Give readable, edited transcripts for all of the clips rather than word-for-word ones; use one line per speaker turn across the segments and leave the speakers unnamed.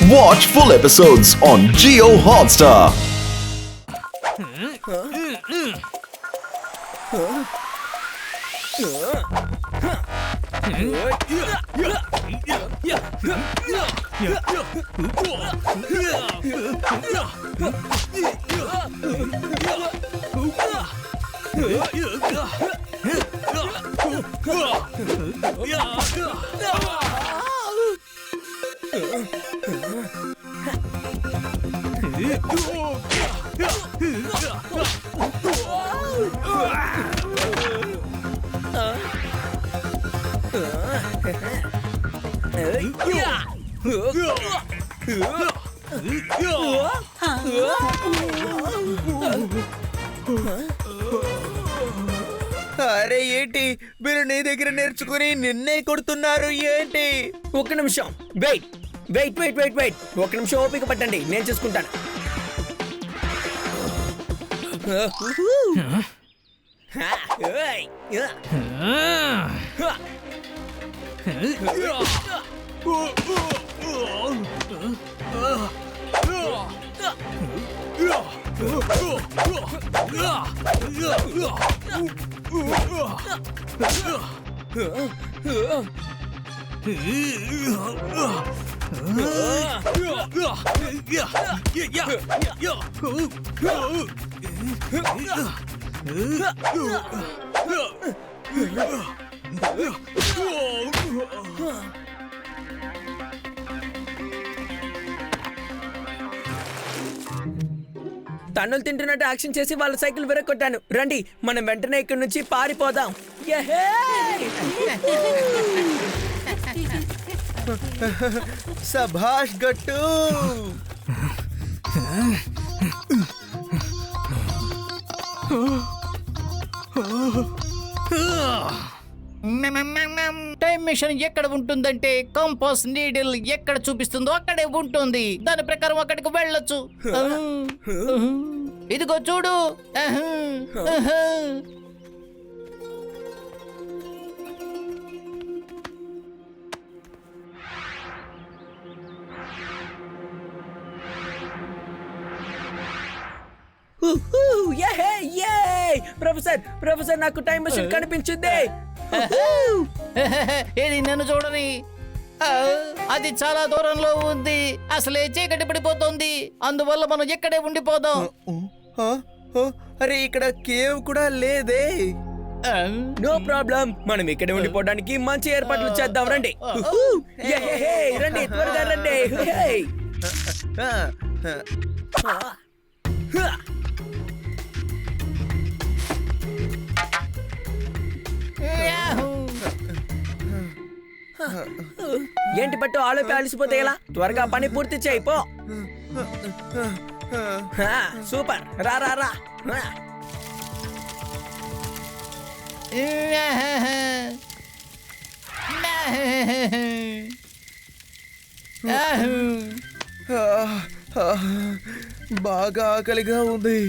Watch full episodes on Jio Hotstar.
అరే ఏంటి మీరు నీ దగ్గర నేర్చుకుని నిన్నే కొడుతున్నారు ఏంటి?
ఒక్క నిమిషం wait wait wait wait wait ఒక్క నిమిషం ఓపిక పట్టండి, నేను చూసుకుంటాను. తన్నులు తింటున్నట్టు యాక్షన్ చేసి వాళ్ళ సైకిల్ విరగొట్టాను. రండి మనం వెంటనే ఇక్కడి నుంచి పారిపోదాం.
సభాష్ గట్టు.
టైం మిషన్ ఎక్కడ ఉంటుందంటే కంపాస్ నీడిల్ ఎక్కడ చూపిస్తుందో అక్కడే ఉంటుంది. దాని ప్రకారం అక్కడికి వెళ్ళొచ్చు. ఇదిగో చూడు.
ప్రొఫెసర్ ప్రొఫెసర్ నాకు టైం మెషిన్ కనిపించింది.
ఏది నన్ను చూడని. అది చాలా దూరంలో ఉంది. అసలే చీకటి పడిపోతుంది. అందువల్ల మనం ఎక్కడే ఉండిపోదాం.
అరే ఇక్కడ కేవ్ కూడా లేదే.
నో ప్రాబ్లం, మనం ఇక్కడే ఉండిపోవడానికి మంచి ఏర్పాట్లు చేద్దాం. రండి రండి త్వరగా రండి. ఏంటి పట్టు ఆలోపి అలసిపోతే ఎలా? త్వరగా పని పూర్తి చేయిపో. సూపర్, రా రా రా.
బాగా ఆకలిగా ఉంది.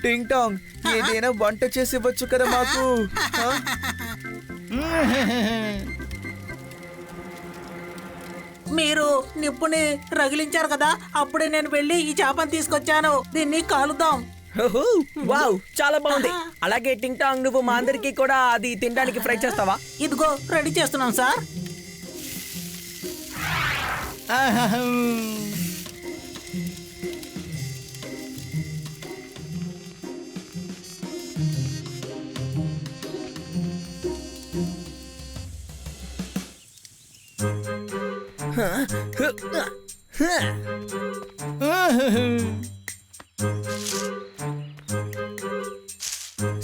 టింగ్ టాంగ్, ఏదైనా వంట చేసి ఇవ్వచ్చు కదా మాకు.
మీరు నిప్పుని రగిలించారు కదా, అప్పుడే నేను వెళ్ళి ఈ చేపను తీసుకొచ్చాను. దీన్ని కాలుద్దాం.
వావ్, చాలా బాగుంది. అలాగే టింగ్ టాంగ్, నువ్వు మా అందరికి కూడా అది తినడానికి ఫ్రై చేస్తావా?
ఇదిగో రెడీ చేస్తున్నాం సార్.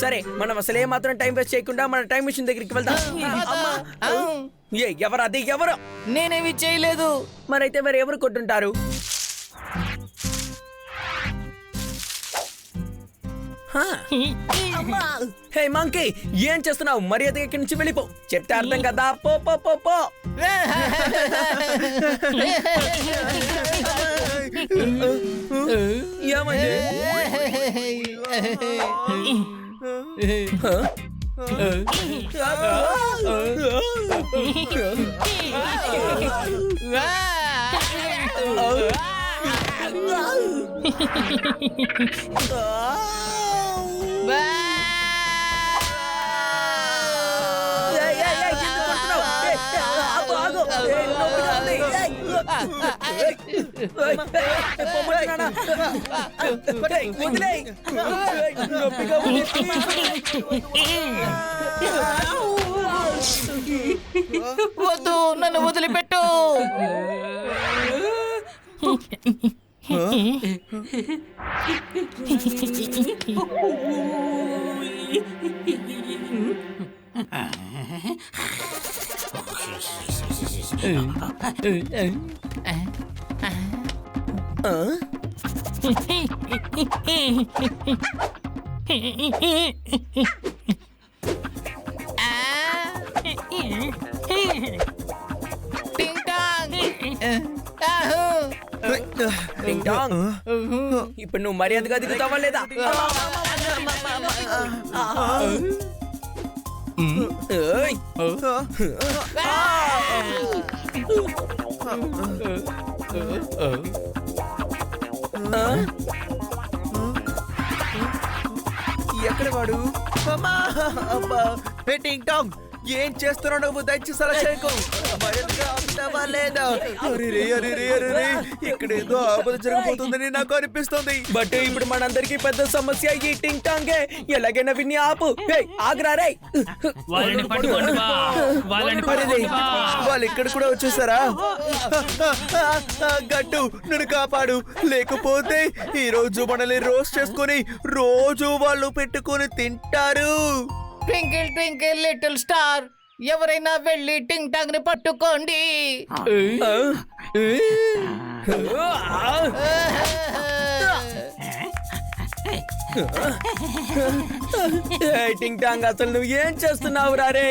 సరే, మనం అసలు ఏమాత్రం టైం వేస్ట్ చేయకుండా మన టైం మిషన్ దగ్గరికి వెళ్దాం. ఎవరు అది? ఎవరు?
నేనేమి చేయలేదు.
మరైతే మరి ఎవరు కొట్టుంటారు? హే మంకీ, ఏం చేస్తున్నావు? మర్యాదగా ఇక్కడి నుంచి వెళ్ళిపో. చెప్తే అర్థం కదా. పో పో పో పో. ఏమండి?
వద్దు, నన్ను వదిలిపెట్టు. టింగ్ టాంగ్. ఆహూ.
టింగ్ టాంగ్, ఇప్పుడు నువ్వు మర్యాదగా దిగుతావా లేదా? ఏయ్,
ఎక్కడ వాడు? అమ్మా! అబ్బా! హే, టింగ్ టాంగ్, ఏం చేస్తున్నావు నువ్వు? దయచేసి అలా చేయకు. మర్యాదగా ఆపుతావా లేదా? అరెరే, అరెరే, అరెరే, ఇక్కడ ఏదో ఆపద జరగబోతుందని నాకు అనిపిస్తుంది.
బట్ ఇప్పుడు మనందరికీ పెద్ద సమస్య ఈ టింగ్ టాంగే. ఎలాగైనా విని ఆపు. ఏయ్, ఆగ్రా రే.
వాళ్ళని పట్టుకోండి బా, వాళ్ళని
అరెరే,
పట్టుకోండి బా.
వాళ్ళు ఇక్కడ కూడా వచ్చేసారా? గట్టు, నన్ను కాపాడు. లేకపోతే ఈ రోజు మనల్ని రోస్ట్ చేసుకొని రోజు వాళ్ళు పెట్టుకొని తింటారు.
ట్వింకిల్ ట్వింకిల్ లిటిల్ స్టార్, ఎవరైనా వెళ్ళి టింగ్ టాంగ్ ని పట్టుకోండి.
ఏయ్, టింగ్ టాంగ్, అసలు నువ్వు ఏం చేస్తున్నావు రే?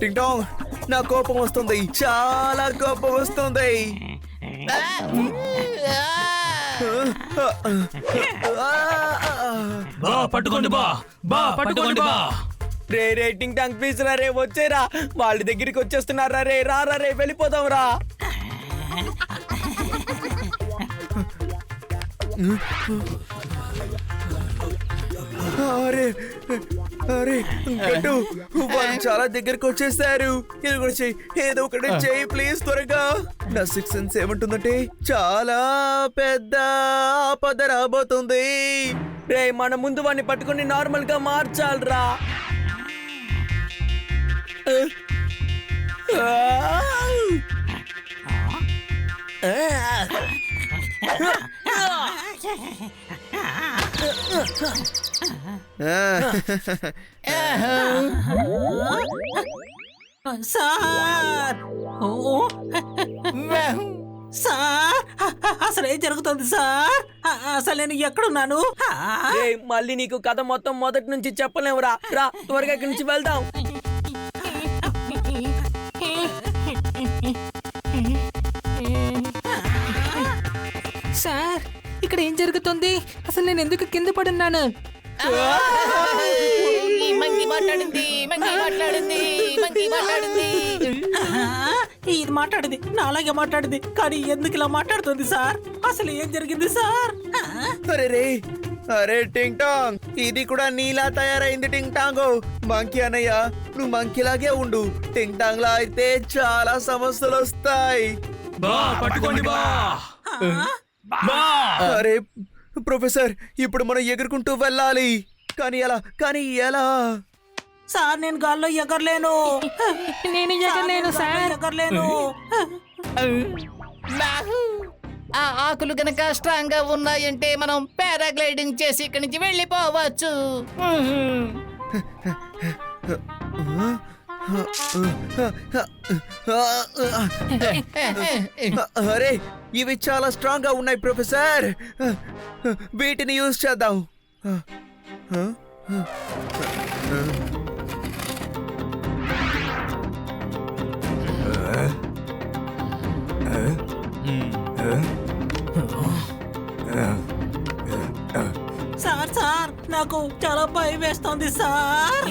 టింగ్ టాంగ్, నా కోపం వస్తుంది, చాలా కోపం వస్తుంది.
బా పట్టుకోండి బా, బా పట్టుకోండి బా.
రే రే, టింగ్ టాంగ్ ప్లీజ్ రా రే, వచ్చేరా. వాళ్ళ దగ్గరికి వచ్చేస్తున్నారా రే, రారా రే, వెళ్ళిపోదాం రా.
అరే అరే గట్టు, వాళ్ళు చాలా దగ్గరకు వచ్చేసారు. ఇది కూడా చెయ్యి, ఏదో ఒకటి చెయ్యి ప్లీజ్, త్వరగా. నా 6 సెన్స్ ఏమంటుందంటే చాలా పెద్ద ఆపద రాబోతుంది.
రే, మన ముందు వాడిని పట్టుకుని నార్మల్ గా మార్చాలరా.
సార్, ఓ, సార్, అసలు ఏం జరుగుతుంది సార్? అసలు నేను ఎక్కడున్నాను?
రే, మళ్ళీ నీకు కథ మొత్తం మొదటి నుంచి చెప్పలేవురా. రా, త్వరగా ఇక్కడి నుంచి వెళ్దాం.
సార్, ఇక్కడ ఏం జరుగుతుంది? అసలు నేను ఎందుకు కింద పడున్నాను?
మంకీ మాట్లాడింది, మంకీ మాట్లాడింది, మంకీ మాట్లాడింది.
ఇది మాట్లాడింది, నా అలాగే మాట్లాడింది, కానీ ఎందుకు ఇలా మాట్లాడుతుంది సార్? అసలు ఏం జరిగింది సార్?
అరే రే, అరే టింగ్ టాంగ్, ఇది కూడా నీలా తయారైంది. టింగ్ టాంగ్, మంకీ అన్నయ్య, నువ్వు మంకీలాగే ఉండు. టింగ్ టాంగ్ లా అయితే చాలా సమస్యలు వస్తాయి.
బా పట్టుకోండి బా, బా.
అరే ప్రొఫెసర్, ఇప్పుడు మనం ఎగురుకుంటూ వెళ్ళాలి. కానీ ఎలా?
సార్, నేను గాల్లో ఎగరలేను.
నేను ఎగరలేను సార్.
ఎగరలేను.
ఆ ఆకులు గనక స్ట్రాంగ్ గా ఉన్నాయంటే మనం పారాగ్లైడింగ్ చేసి ఇక్కడి నుంచి వెళ్ళిపోవచ్చు.
అరే, ఇవి చాలా స్ట్రాంగ్ గా ఉన్నాయి ప్రొఫెసర్. వీటిని యూజ్ చేద్దాం.
సార్, సార్, నాకు చాలా భయం వేస్తుంది సార్.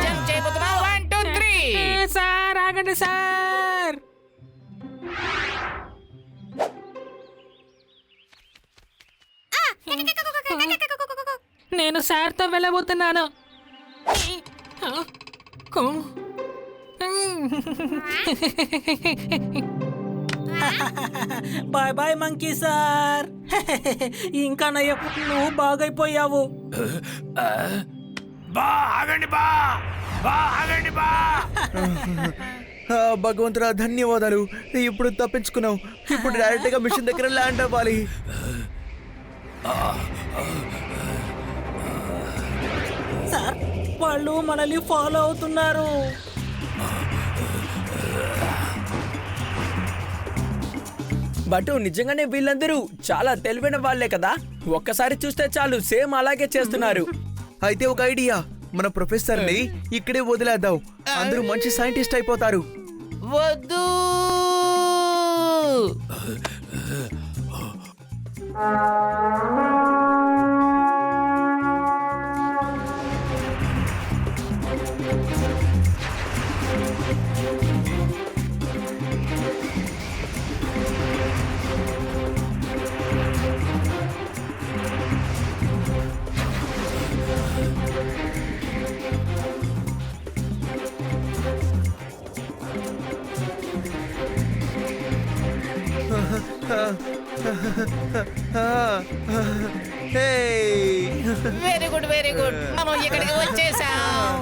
జంప్ చేయబోతున్నావు. 1 2 3.
సార్, ఆగండి సార్. నేను సార్తో వెళ్ళబోతున్నాను.
Bye bye monkey sir. ఇంకా నయ్య, నువ్వు బాగైపోయావు.
బా ఆగండి బా బా ఆగండి బా
భగవంతుడా ధన్యవాదాలు. ఇప్పుడు తప్పించుకున్నావు. ఇప్పుడు డైరెక్ట్ గా మిషన్ దగ్గర ల్యాండ్ అవ్వాలి.
సార్, వాళ్ళు మనల్ని ఫాలో అవుతున్నారు.
బట్ నిజంగానే వీళ్ళందరూ చాలా తెలివైన వాళ్ళే కదా. ఒక్కసారి చూస్తే చాలు, సేమ్ అలాగే చేస్తున్నారు.
అయితే ఒక ఐడియా, మన ప్రొఫెసర్ ని ఇక్కడే వదిలేద్దాం. అందరూ మంచి సైంటిస్ట్ అయిపోతారు.
వద్దు. Very good, very good. మనం ఇక్కడికి వచ్చేసాం.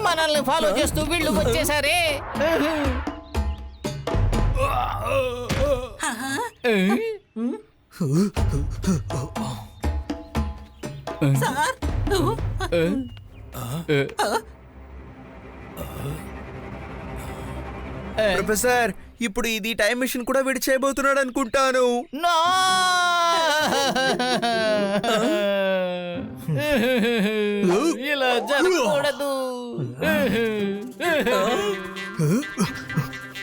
మనల్ని ఫాలో చేస్తూ వీళ్ళు వచ్చేసారే.
సార్,
ప్రొఫెసర్, ఇప్పుడు ఇది టైం మిషన్ కూడా వీడు చేయబోతున్నాడు అనుకుంటాను.
నో, ఇలా జరగకూడదు.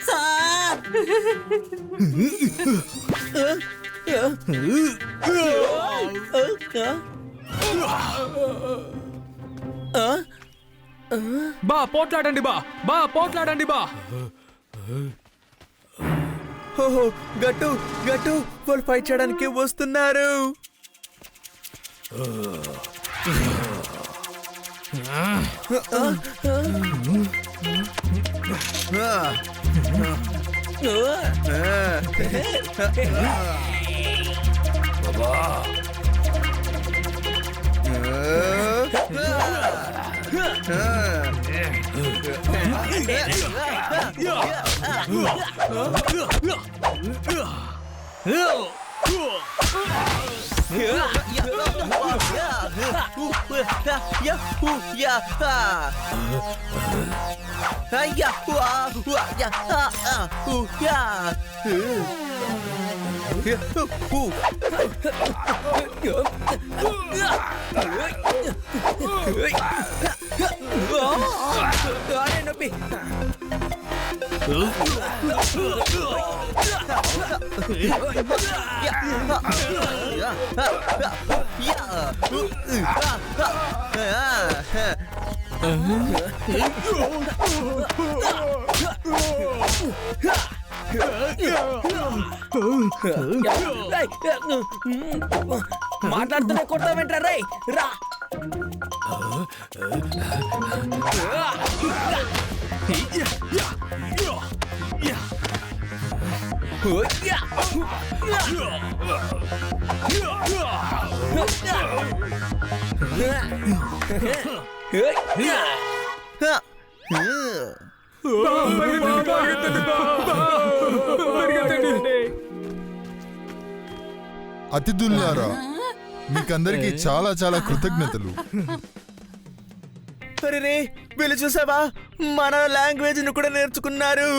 సార్,
బా పోట్లాడండి బా బా పోట్లాడండి బా
ఓహో, గట్టు గట్టు, వాళ్ళు ఫైట్ చేయడానికి వస్తున్నారు.
నొప్పి. మాట్లాడుతూనే కొడతావేంట్రా రేయ్, రా.
అతిథులారా, మీకందరికీ చాలా చాలా కృతజ్ఞతలు.
అరే, వీళ్ళు చూసావా, మన లాంగ్వేజ్ ను కూడా నేర్చుకున్నారు.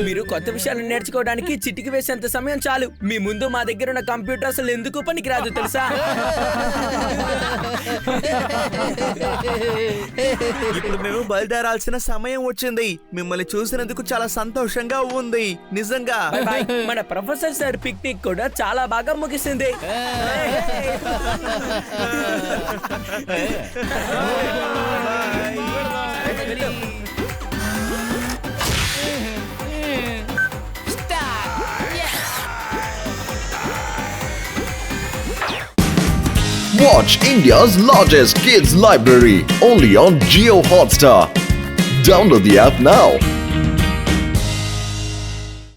మీరు కొత్త విషయాలు నేర్చుకోవడానికి చిటికి వేసేంత సమయం చాలు. మీ ముందు మా దగ్గర ఉన్న కంప్యూటర్ అసలు ఎందుకు పనికిరాదు తెలుసా?
ఇప్పుడు మేము బయలుదేరాల్సిన సమయం వచ్చింది. మిమ్మల్ని చూసినందుకు చాలా సంతోషంగా ఉంది నిజంగా.
Bye bye. మన ప్రొఫెసర్ సార్ పిక్నిక్ కూడా చాలా బాగా ముగిసింది.
Watch India's largest kids library only on Jio Hotstar. Download the app now.